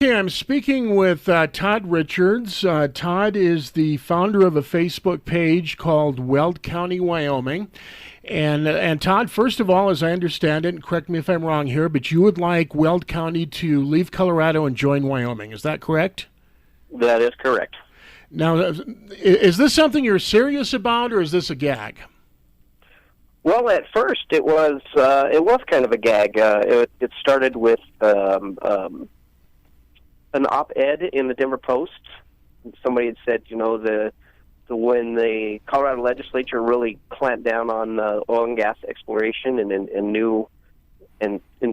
Okay, I'm speaking with Todd Richards. Todd is the founder of a Facebook page called Weld County, Wyoming. And Todd, first of all, as I understand it, and correct me if I'm wrong here, but you would like Weld County to leave Colorado and join Wyoming. Is that correct? That is correct. Now, is this something you're serious about, or is this a gag? Well, at first it was kind of a gag. It started with an op-ed in the Denver Post. Somebody had said, when the Colorado legislature really clamped down on oil and gas exploration and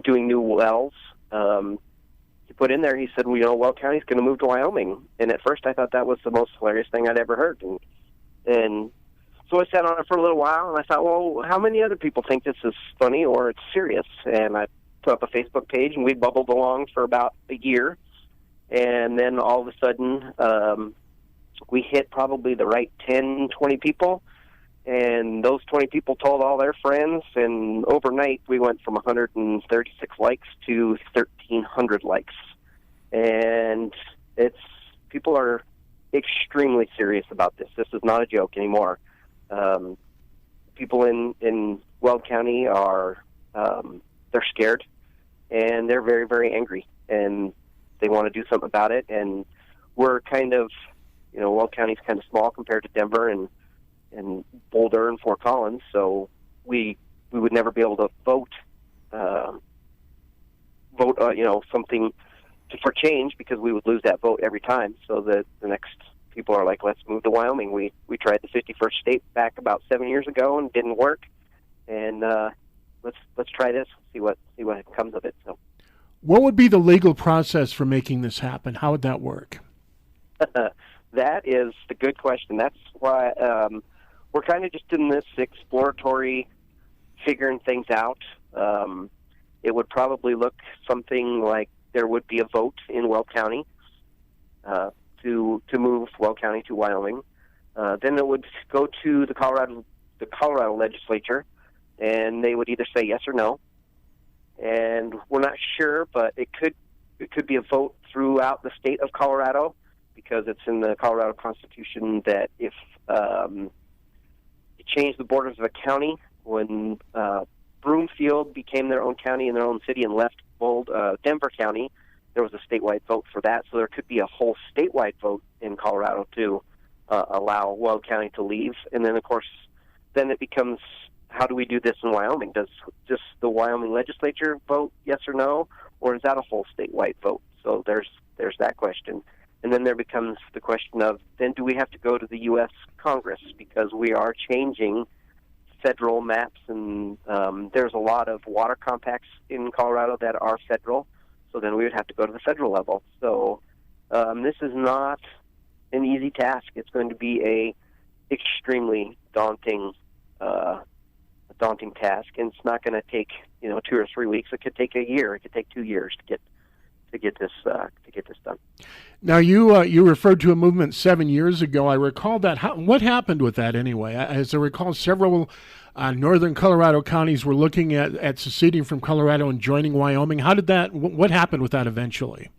doing new wells, he put in there. He said, Weld County's going to move to Wyoming. And at first, I thought that was the most hilarious thing I'd ever heard. And so I sat on it for a little while, and I thought, well, how many other people think this is funny or it's serious? And I put up a Facebook page, and we bubbled along for about a year. And then all of a sudden, we hit probably the right 10, 20 people. And those 20 people told all their friends. And overnight, we went from 136 likes to 1,300 likes. And people are extremely serious about this. This is not a joke anymore. People in Weld County they're scared. And they're very, very angry. And they want to do something about it, and we're kind of, Weld County's kind of small compared to Denver and Boulder and Fort Collins, so we would never be able to vote, something for change because we would lose that vote every time. So the next people are like, let's move to Wyoming. We tried the 51st state back about 7 years ago and didn't work, and let's try this, see what comes of it. So. What would be the legal process for making this happen? How would that work? That is the good question. That's why we're kind of just in this exploratory, figuring things out. It would probably look something like there would be a vote in Weld County to move Weld County to Wyoming. Then it would go to the Colorado legislature, and they would either say yes or no. And we're not sure, but it could be a vote throughout the state of Colorado because it's in the Colorado Constitution that if you change the borders of a county, when Broomfield became their own county and their own city and left Denver County, there was a statewide vote for that. So there could be a whole statewide vote in Colorado to allow Weld County to leave. And then, of course, then it becomes, how do we do this in Wyoming? Does just the Wyoming legislature vote yes or no, or is that a whole statewide vote? So there's that question. And then there becomes the question of, then do we have to go to the U.S. Congress because we are changing federal maps, and there's a lot of water compacts in Colorado that are federal, so then we would have to go to the federal level. So this is not an easy task. It's going to be a extremely daunting task, and it's not going to take 2 or 3 weeks. It could take a year. It could take 2 years to get this done. Now you referred to a movement 7 years ago. I recall that. What happened with that anyway? As I recall, several northern Colorado counties were looking at seceding from Colorado and joining Wyoming. How did that? What happened with that eventually?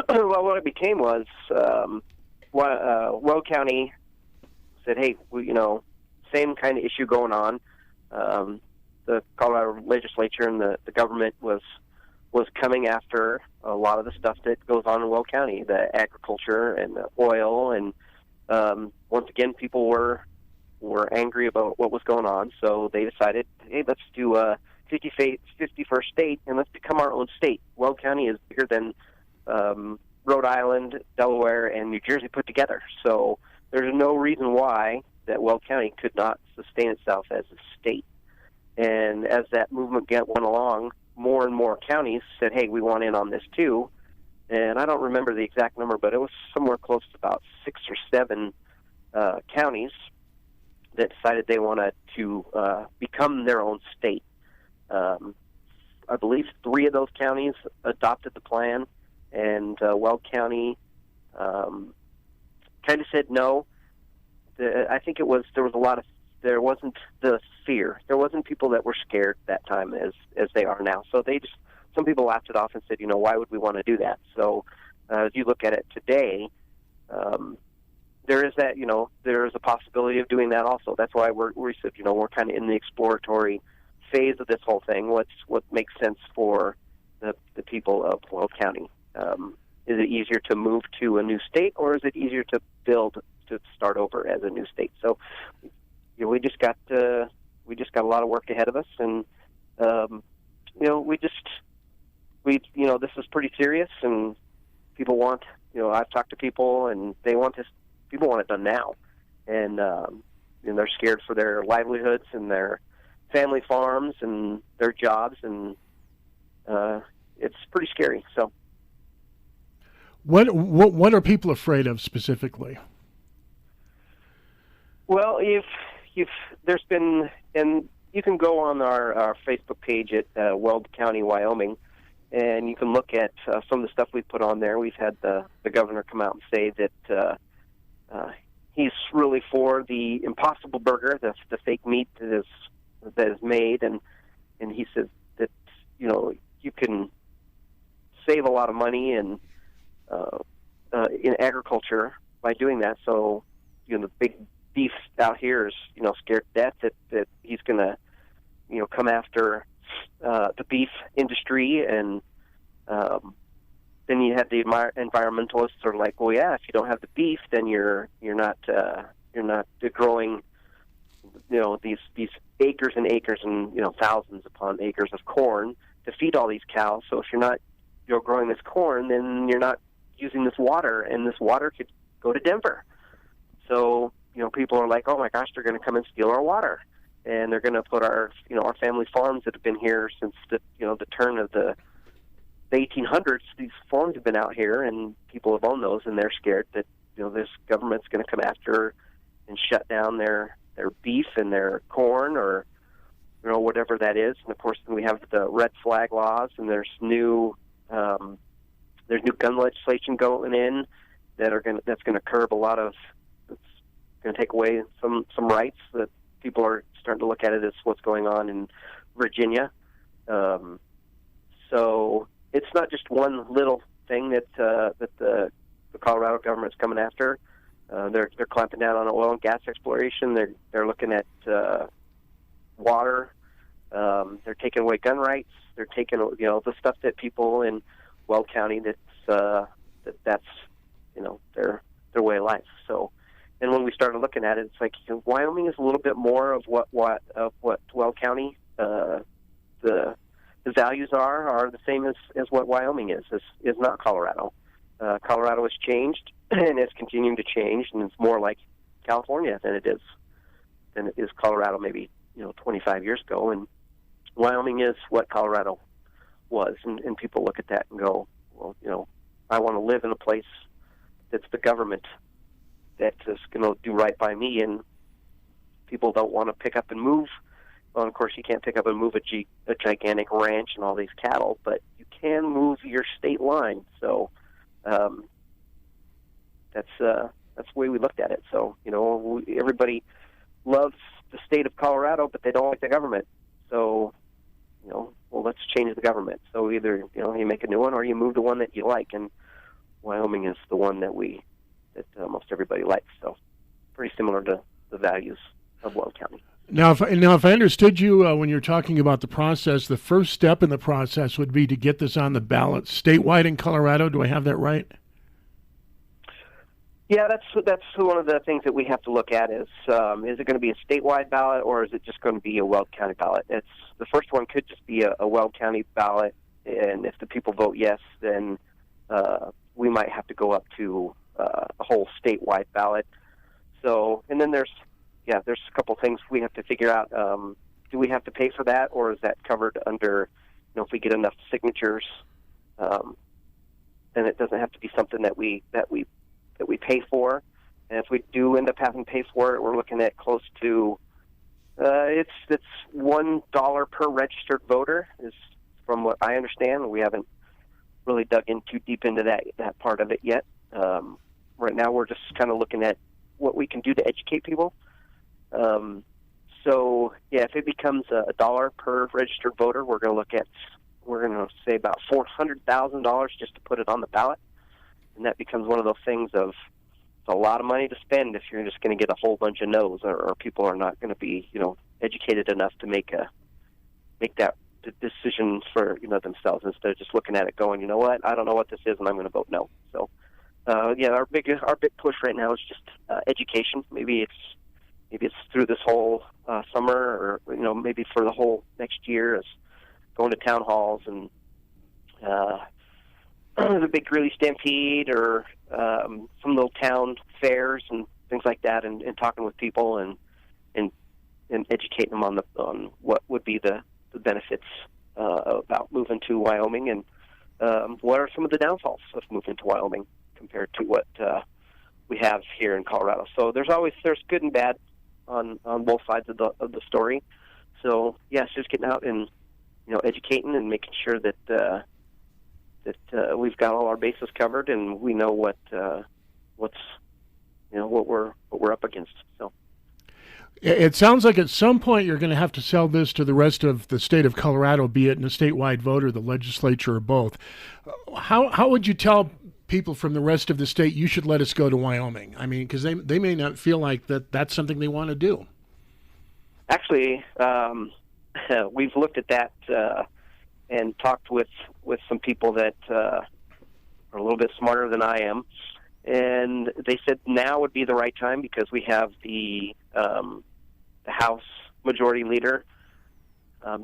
Well, what it became was Weld County said, "Hey, same kind of issue going on." The Colorado legislature and the government was coming after a lot of the stuff that goes on in Weld County, the agriculture and the oil, and once again, people were angry about what was going on, so they decided, hey, let's do a 51st state, and let's become our own state. Weld County is bigger than Rhode Island, Delaware, and New Jersey put together, so there's no reason why that Weld County could not sustain itself as a state. And as that movement went along, more and more counties said, hey, we want in on this too. And I don't remember the exact number, but it was somewhere close to about 6 or 7 counties that decided they wanted to become their own state. I believe 3 of those counties adopted the plan, and Weld County kind of said no. I think there wasn't the fear. There wasn't people that were scared that time as they are now. So they just some people laughed it off and said, why would we want to do that? So as you look at it today, there is that, there is a possibility of doing that also. That's why we said, we're kind of in the exploratory phase of this whole thing. What makes sense for the people of Weld County? Is it easier to move to a new state, or is it easier to start over as a new state? So, we just got a lot of work ahead of us, and this is pretty serious, and people want, I've talked to people, and they want this. People want it done now, and they're scared for their livelihoods and their family farms and their jobs, and it's pretty scary. So, what are people afraid of specifically? Well, there's been, and you can go on our Facebook page at Weld County, Wyoming, and you can look at some of the stuff we've put on there. We've had the governor come out and say that he's really for the Impossible Burger, the fake meat that is made, and he says that you can save a lot of money in agriculture by doing that. So the big beef out here is scared to death that he's going to come after the beef industry, and then you have the environmentalists are like, well, yeah, if you don't have the beef, then you're not growing these acres and acres and thousands upon acres of corn to feed all these cows. So if you're not growing this corn, then you're not using this water, and this water could go to Denver. So people are like, oh my gosh, they're going to come and steal our water, and they're going to put our our family farms that have been here since the turn of the 1800s. These farms have been out here, and people have owned those, and they're scared that this government's going to come after and shut down their beef and their corn, or whatever that is. And of course, then we have the red flag laws, and there's new gun legislation going in that's going to curb a lot of. It's going to take away some rights that people are starting to look at it as what's going on in Virginia. So it's not just one little thing that the Colorado government's coming after. They're clamping down on oil and gas exploration. They're looking at water. They're taking away gun rights. They're taking the stuff that people in Weld County that's their way of life. So, and when we started looking at it, it's like Wyoming is a little bit more of what Weld County the values are the same as what Wyoming is not Colorado. Colorado has changed and it's continuing to change, and it's more like California than it is Colorado maybe 25 years ago. And Wyoming is what Colorado was, and people look at that and go, well, I want to live in a place that's the government that's just going to do right by me, and people don't want to pick up and move. Well, of course, you can't pick up and move a gigantic ranch and all these cattle, but you can move your state line. So that's the way we looked at it. So everybody loves the state of Colorado, but they don't like the government. So well, let's change the government. So either you make a new one or you move the one that you like, and Wyoming is the one that most everybody likes. So pretty similar to the values of Weld County. Now, if I understood you when you're talking about the process, the first step in the process would be to get this on the ballot statewide in Colorado. Do I have that right? Yeah, that's one of the things that we have to look at is it going to be a statewide ballot, or is it just going to be a Weld County ballot? The first one could just be a Weld County ballot, and if the people vote yes, then we might have to go up to a whole statewide ballot. So, and then there's a couple things we have to figure out. Do we have to pay for that, or is that covered under, if we get enough signatures, then it doesn't have to be something that we pay for. And if we do end up having to pay for it, we're looking at close to it's $1 per registered voter, is from what I understand. We haven't really dug in too deep into that part of it yet. Right now, we're just kind of looking at what we can do to educate people. So, if it becomes $1 per registered voter, we're going to look at we're going to say about $400,000 just to put it on the ballot, and that becomes one of those things of it's a lot of money to spend if you're just going to get a whole bunch of no's, or people are not going to be educated enough to make that decision for themselves, instead of just looking at it going, you know what, I don't know what this is and I'm going to vote no. So our big push right now is just education. Maybe it's through this whole summer, or maybe for the whole next year, is going to town halls and the big Greeley Stampede, or some little town fairs and things like that, and talking with people and educating them on what would be the benefits about moving to Wyoming, and what are some of the downfalls of moving to Wyoming compared to what we have here in Colorado. So there's good and bad on both sides of the story. So it's just getting out and educating and making sure that we've got all our bases covered and we know what we're up against. So it sounds like at some point you're going to have to sell this to the rest of the state of Colorado, be it in a statewide vote or the legislature or both. How would you tell people from the rest of the state you should let us go to Wyoming? I mean, because they may not feel like that's something they want to do. Actually, we've looked at that and talked with some people that are a little bit smarter than I am, and they said now would be the right time because we have the House Majority Leader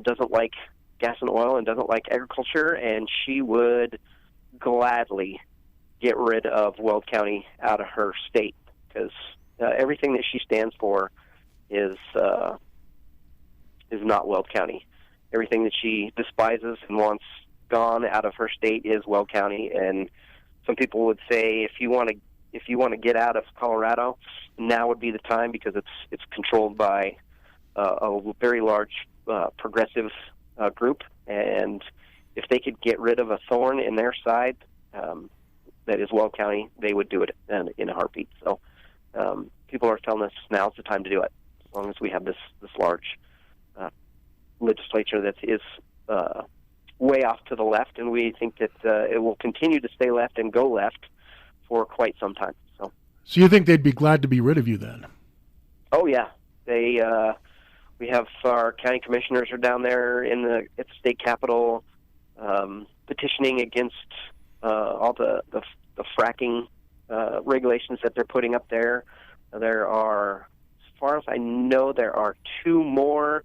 doesn't like gas and oil and doesn't like agriculture, and she would gladly get rid of Weld County out of her state because everything that she stands for is not Weld County. Everything that she despises and wants gone out of her state is Weld County. And some people would say if you want to get out of Colorado, now would be the time because it's controlled by a very large progressive group, and if they could get rid of a thorn in their side, that is Weld County, they would do it in a heartbeat. So people are telling us now's the time to do it, as long as we have this large legislature that is way off to the left, and we think that it will continue to stay left and go left for quite some time. So you think they'd be glad to be rid of you then? Oh yeah, we have our county commissioners are down there at the state capitol petitioning against all the fracking regulations that they're putting up there. There are, as far as I know, there are 2 more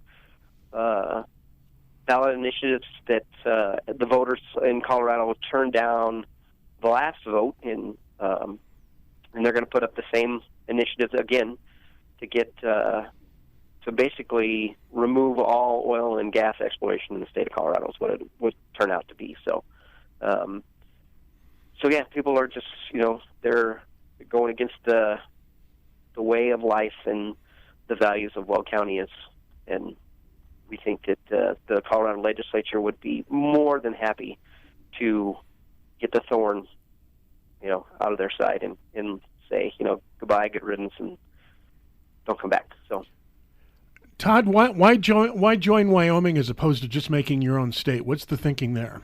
ballot initiatives that the voters in Colorado turned down the last vote, and they're going to put up the same initiatives again to get to basically remove all oil and gas exploration in the state of Colorado is what it would turn out to be. So, people are just they're going against the way of life and the values of Weld County is, and we think that the Colorado legislature would be more than happy to get the thorn, out of their side and say, goodbye, good riddance, and don't come back. So, Todd, why join Wyoming as opposed to just making your own state? What's the thinking there?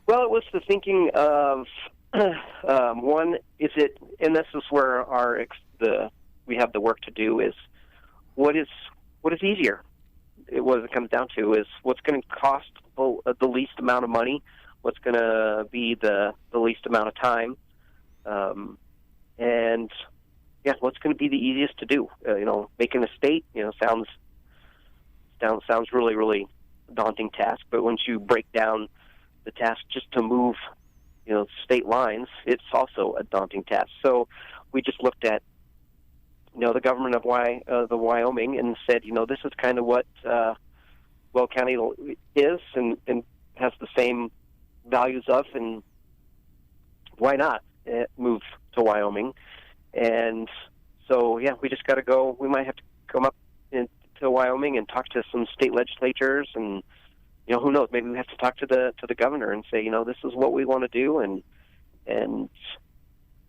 Well, it was the thinking of one. Is it, and this is where we have the work to do. Is what is easier? What it comes down to is what's going to cost the least amount of money, what's going to be the least amount of time, and what's going to be the easiest to do. Making a state, sounds really, really daunting task. But once you break down the task just to move, state lines, it's also a daunting task. So we just looked at, the government of the Wyoming and said, this is kind of what Weld County is and has the same values of, and why not move to Wyoming? And so, we just got to go. We might have to come up to Wyoming and talk to some state legislatures, and who knows? Maybe we have to talk to the governor and say, this is what we want to do, and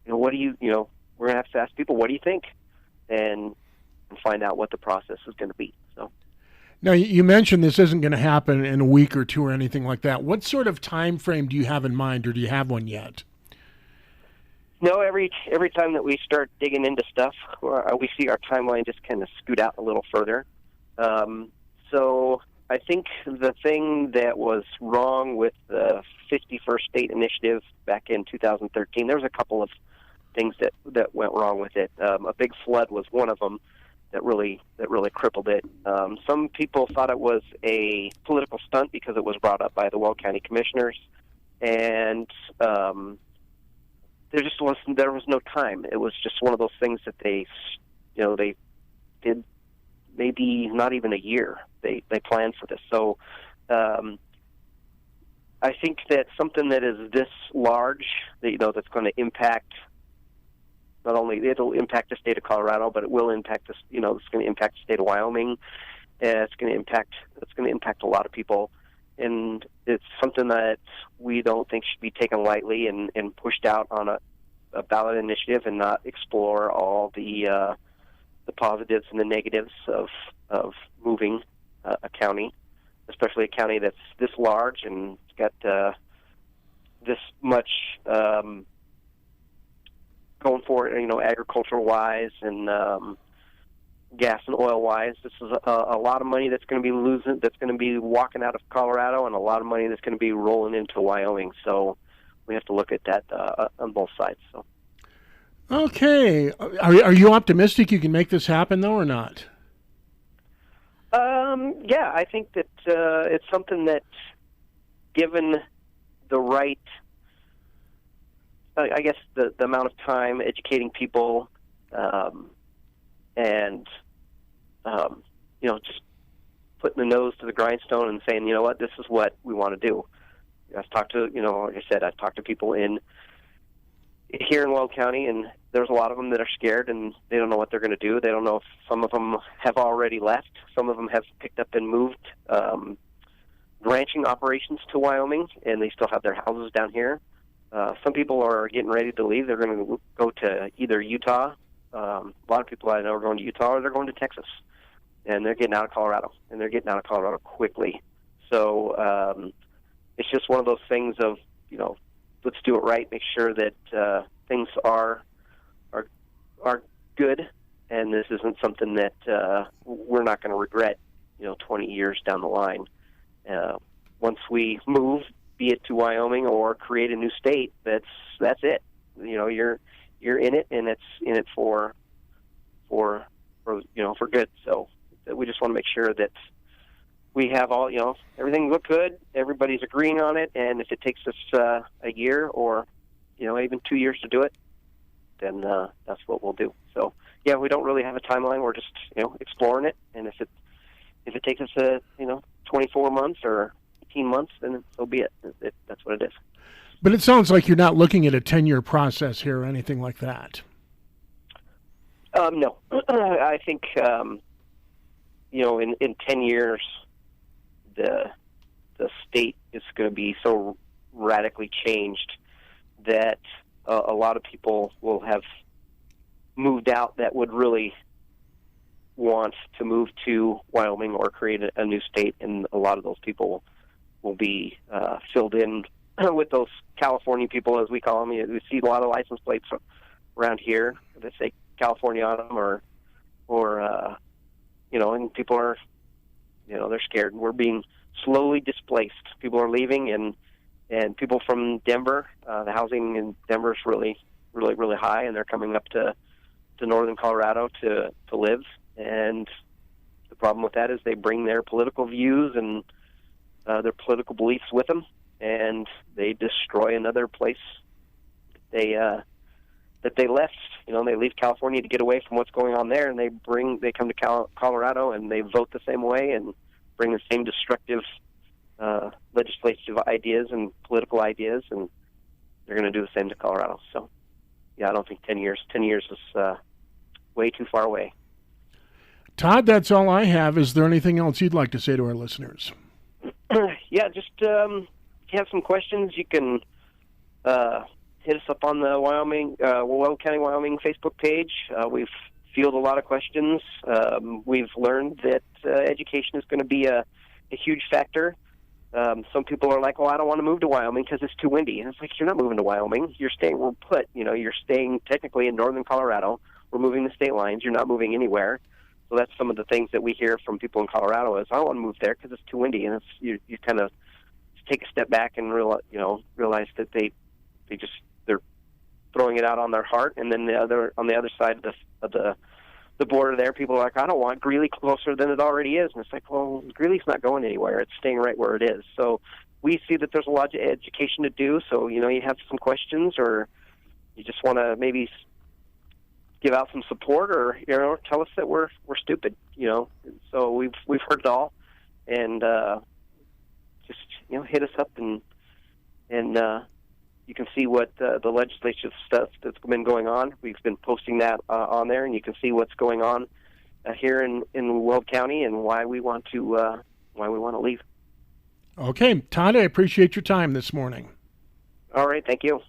what do you, we're gonna have to ask people, what do you think, and find out what the process is going to be. So, Now, you mentioned this isn't going to happen in a week or two or anything like that. What sort of time frame do you have in mind, or do you have one yet? No, every time that we start digging into stuff, we see our timeline just kind of scoot out a little further. So I think the thing that was wrong with the 51st State Initiative back in 2013, there was a couple of things that went wrong with it. A big flood was one of them that really crippled it. Some people thought it was a political stunt because it was brought up by the Weld County commissioners, and there was no time. It was just one of those things that they did maybe not even a year. They planned for this. So I think that something that is this large, that's going to impact, not only it'll impact the state of Colorado, but it will impact it's going to impact the state of Wyoming. It's going to impact a lot of people, and it's something that we don't think should be taken lightly and pushed out on a ballot initiative and not explore all the positives and the negatives of moving a county, especially a county that's this large and got this much going for it, agricultural-wise and gas and oil-wise. This is a lot of money that's going to be walking out of Colorado, and a lot of money that's going to be rolling into Wyoming. So we have to look at that on both sides. So. Okay. Are you optimistic you can make this happen, though, or not? Yeah, I think that it's something that, given the right, I guess the amount of time educating people, and just putting the nose to the grindstone and saying, what, this is what we want to do. I've talked to, like I said, I've talked to people here in Weld County, and there's a lot of them that are scared, and they don't know what they're going to do. They don't know if some of them have already left. Some of them have picked up and moved ranching operations to Wyoming, and they still have their houses down here. Some people are getting ready to leave. They're going to go to either Utah. A lot of people I know are going to Utah, or they're going to Texas, and they're getting out of Colorado, and they're getting out of Colorado quickly. So it's just one of those things of, let's do it right, make sure that things are good, and this isn't something that we're not going to regret, 20 years down the line. Once we move, be it to Wyoming or create a new state, that's it. You're in it, and it's in it for good. So we just want to make sure that we have all, everything look good, everybody's agreeing on it, and if it takes us a year or, even 2 years to do it, then that's what we'll do. So, yeah, we don't really have a timeline. We're just, exploring it, and if it takes us 24 months or 18 months, then so be it. That's what it is. But it sounds like you're not looking at a 10-year process here or anything like that. No. I think, in 10 years, the state is going to be so radically changed that a lot of people will have moved out that would really want to move to Wyoming or create a new state, and a lot of those people will be filled in with those California people, as we call them. We see a lot of license plates around here that say California on them, or and people are, they're scared. We're being slowly displaced. People are leaving, and people from Denver, the housing in Denver is really, really, really high, and they're coming up to northern Colorado to live. And the problem with that is they bring their political views and their political beliefs with them, and they destroy another place that they left. They leave California to get away from what's going on there, and they come to Colorado, and they vote the same way and bring the same destructive legislative ideas and political ideas, and they're going to do the same to Colorado. So, yeah, I don't think 10 years. 10 years is way too far away. Todd, that's all I have. Is there anything else you'd like to say to our listeners? Yeah, just if you have some questions, you can hit us up on the Weld County, Wyoming Facebook page. We've field a lot of questions. We've learned that education is going to be a huge factor. Some people are like, well, I don't want to move to Wyoming because it's too windy. And it's like, you're not moving to Wyoming. You're staying, we're put, you're staying technically in northern Colorado. We're moving the state lines. You're not moving anywhere. So that's some of the things that we hear from people in Colorado is, I don't want to move there because it's too windy. And you kind of take a step back and realize that they're throwing it out on their heart. And then on the other side of the border there, people are like, I don't want Greeley closer than it already is. And it's like, well, Greeley's not going anywhere. It's staying right where it is. So we see that there's a lot of education to do. So, you have some questions or you just want to maybe give out some support or, tell us that we're stupid, So we've heard it all. And just, hit us up and you can see what the legislative stuff that's been going on. We've been posting that on there, and you can see what's going on here in Weld County and why we want to leave. Okay, Todd, I appreciate your time this morning. All right, thank you.